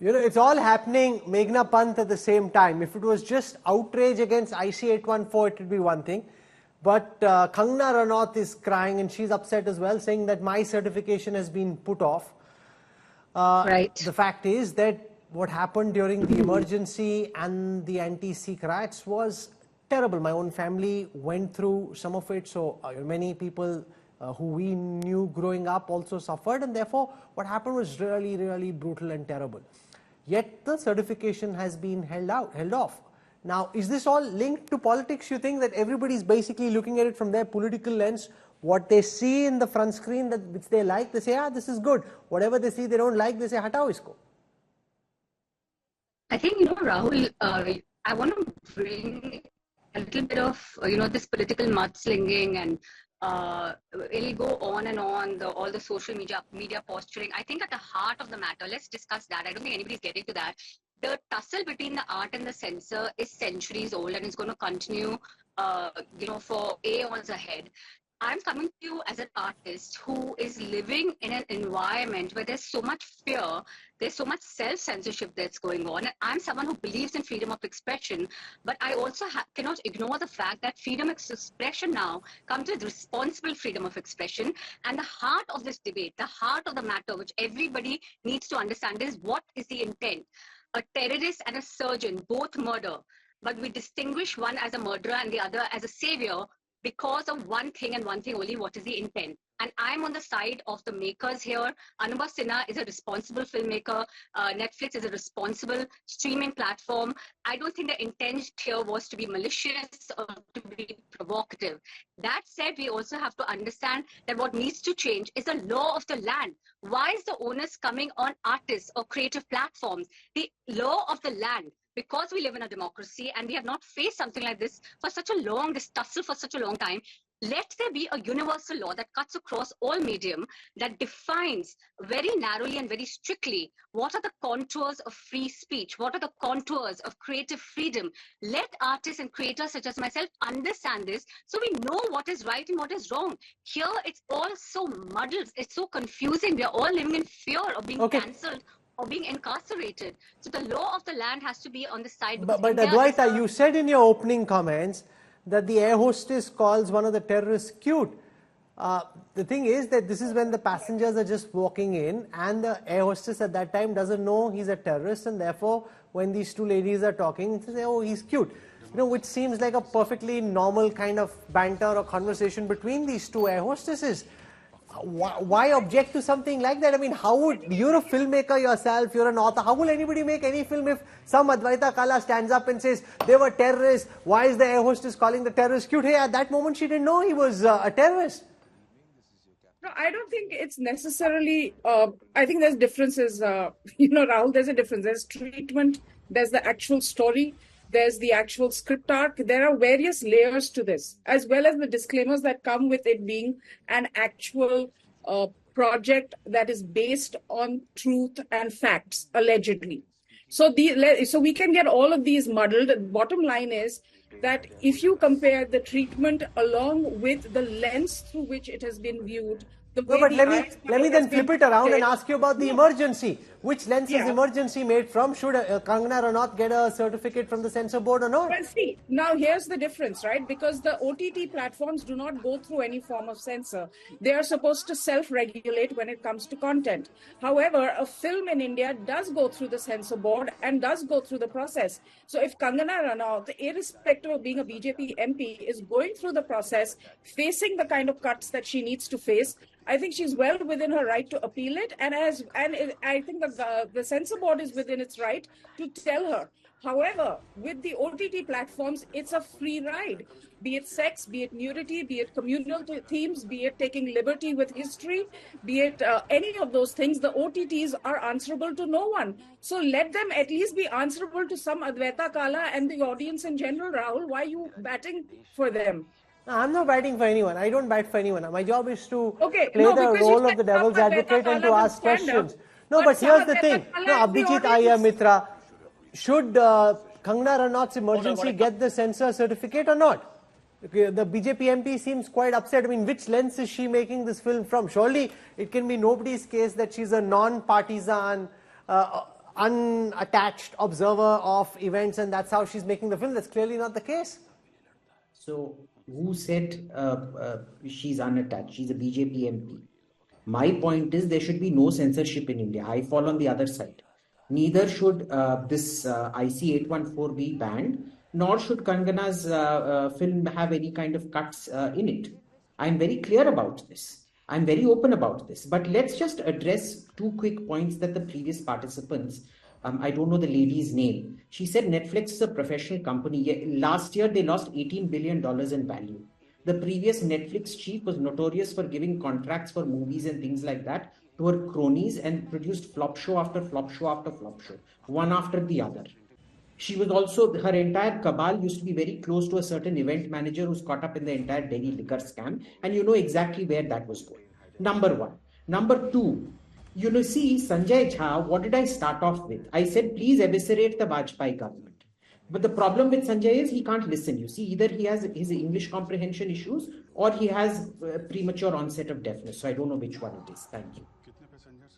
You know, it's all happening, Meghna Pant, at the same time. If it was just outrage against IC 814, it would be one thing. But Kangana Ranaut is crying and she's upset as well, saying that my certification has been put off. Right. The fact is that what happened during the emergency and the anti-Sikh riots was terrible. My own family went through some of it, so many people who we knew growing up also suffered, and therefore what happened was really, really brutal and terrible. Yet the certification has been held off. Now, is this all linked to politics? You think that everybody's basically looking at it from their political lens? What they see in the front screen which they like, they say, ah, this is good. Whatever they see they don't like, they say, hatao isko. I think, Rahul, I want to bring a little bit of, this political mudslinging and it'll go on and on, all the social media posturing. I think at the heart of the matter, let's discuss that. I don't think anybody's getting to that. The tussle between the art and the censor is centuries old and it's going to continue, for aeons ahead. I'm coming to you as an artist who is living in an environment where there's so much fear, there's so much self-censorship that's going on. And I'm someone who believes in freedom of expression, but I also cannot ignore the fact that freedom of expression now comes with responsible freedom of expression. And the heart of this debate, the heart of the matter, which everybody needs to understand is what is the intent. A terrorist and a surgeon both murder, but we distinguish one as a murderer and the other as a savior because of one thing and one thing only, what is the intent. And I'm on the side of the makers here. Anubhav Sinha is a responsible filmmaker. Netflix is a responsible streaming platform. I don't think the intent here was to be malicious or to be provocative. That said, we also have to understand that what needs to change is the law of the land. Why is the onus coming on artists or creative platforms? The law of the land. Because we live in a democracy and we have not faced something like this for such a long, this tussle for such a long time, let there be a universal law that cuts across all medium, that defines very narrowly and very strictly what are the contours of free speech, what are the contours of creative freedom. Let artists and creators such as myself understand this so we know what is right and what is wrong. Here, it's all so muddled, it's so confusing. We are all living in fear of being cancelled or being incarcerated. So the law of the land has to be on the side. But Adwaita, you said in your opening comments that the air hostess calls one of the terrorists cute. The thing is that this is when the passengers are just walking in and the air hostess at that time doesn't know he's a terrorist, and therefore when these two ladies are talking, they say, oh, he's cute. Which seems like a perfectly normal kind of banter or conversation between these two air hostesses. Why object to something like that? I mean, you're a filmmaker yourself, you're an author, how will anybody make any film if some Adwaita Kala stands up and says, they were terrorists, why is the air hostess calling the terrorist cute? Hey, at that moment she didn't know he was a terrorist. No, I don't think it's necessarily, I think there's differences, Rahul, there's a difference. There's treatment, there's the actual story, there's the actual script arc. There are various layers to this, as well as the disclaimers that come with it being an actual project that is based on truth and facts, allegedly. So we can get all of these muddled. The bottom line is that if you compare the treatment along with the lens through which it has been viewed, but let me then flip it around and ask you about the emergency. Which lens is emergency made from? Should Kangana Ranaut get a certificate from the censor board or not? Well, see, now here's the difference, right? Because the OTT platforms do not go through any form of censor. They are supposed to self-regulate when it comes to content. However, a film in India does go through the censor board and does go through the process. So if Kangana Ranaut, irrespective of being a BJP MP, is going through the process, facing the kind of cuts that she needs to face, I think she's well within her right to appeal it, and I think the censor board is within its right to tell her. However, with the OTT platforms, it's a free ride. Be it sex, be it nudity, be it communal themes, be it taking liberty with history, be it any of those things, the OTTs are answerable to no one. So let them at least be answerable to some Adwaita Kala and the audience in general, Rahul. Why are you batting for them? I'm not batting for anyone. I don't bat for anyone. My job is to play the role of the devil's advocate and to ask questions. No, but here's the thing. No, Abhijit Iyer Mitra, should Kangana Ranaut's emergency get the censor certificate or not? The BJP MP seems quite upset. I mean, which lens is she making this film from? Surely it can be nobody's case that she's a non-partisan unattached observer of events and that's how she's making the film. That's clearly not the case. So who said she's unattached? She's a BJP MP. My point is there should be no censorship in India. I fall on the other side. Neither should this IC 814 be banned, nor should Kangana's film have any kind of cuts in it. I'm very clear about this. I'm very open about this. But let's just address two quick points that the previous participants, I don't know the lady's name. She said Netflix is a professional company. Last year, they lost $18 billion in value. The previous Netflix chief was notorious for giving contracts for movies and things like that to her cronies and produced flop show after flop show after flop show, one after the other. She was also, her entire cabal used to be very close to a certain event manager who's caught up in the entire Delhi liquor scam. And you know exactly where that was going. Number one. Number two, you see, Sanjay Jha, what did I start off with? I said, please eviscerate the Vajpayee government. But the problem with Sanjay is he can't listen. You see, either he has his English comprehension issues or he has premature onset of deafness. So I don't know which one it is. Thank you.